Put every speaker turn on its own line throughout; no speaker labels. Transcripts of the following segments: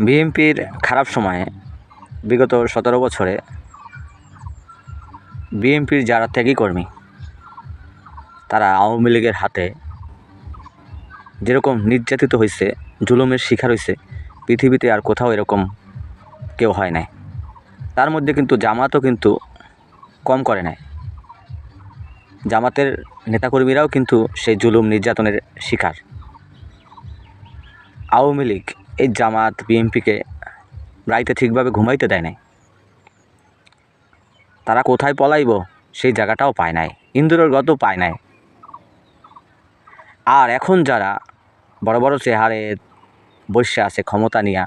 বিএনপির খারাপ সময়ে বিগত 17 বছরে বিএনপির যারা ত্যাগী কর্মী তারা আওয়ামী লীগের হাতে যেরকম নির্যাতিত হয়েছে, জুলুমের শিকার হয়েছে, পৃথিবীতে আর কোথাও এরকম কেউ হয় নাই। তার মধ্যে কিন্তু জামাতও কিন্তু কম করে নাই। জামাতের নেতাকর্মীরাও কিন্তু সেই জুলুম নির্যাতনের শিকার। আওয়ামী লীগ এই জামাত বিএনপিকে রাইতে ঠিকভাবে ঘুমাইতে দেয় নাই। তারা কোথায় পলাইব সেই জায়গাটাও পায় নাই, ইন্দুরের গতও পায় নাই। আর এখন যারা বড় বড় চেহারে বসে আছে, ক্ষমতা নিয়া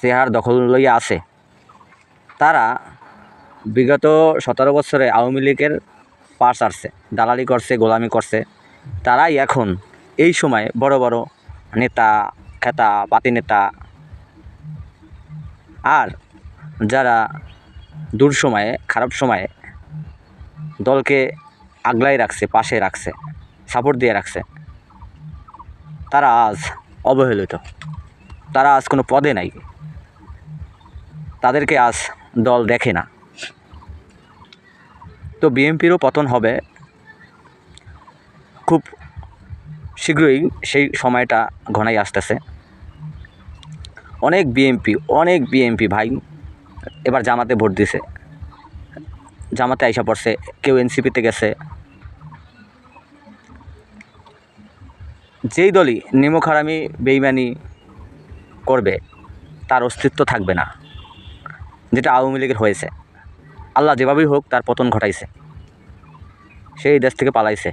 চেহার দখল লইয়া আছে, তারা বিগত 17 বছরে আওয়ামী লীগের পার চাড়ছে, দালালি করছে, গোলামি করছে। তারাই এখন এই সময় বড় বড় নেতা, খেতা, পাতি নেতা। আর যারা দূর সময়ে, খারাপ সময়ে দলকে আগলাই রাখছে, পাশে রাখছে, সাপোর্ট দিয়ে রাখছে, তারা আজ অবহেলিত। তারা আজ কোনো পদে নাই, তাদেরকে আজ দল দেখে না। তো বিএনপিরও পতন হবে খুব শীঘ্রই, সেই সময়টা ঘনাই আসতেছে। অনেক বিএনপি ভাই এবার জামাতে ভোট দিছে, জামাতে আইসা পড়ছে, কেউ এনসিপিতে গেছে। যেই দলই নিমকহারামি বেইমানি করবে তার অস্তিত্ব থাকবে না, যেটা আওয়ামী লীগের হয়েছে। আল্লাহ যেভাবেই হোক তার পতন ঘটাইছে, সেই দেশ থেকে পালাইছে।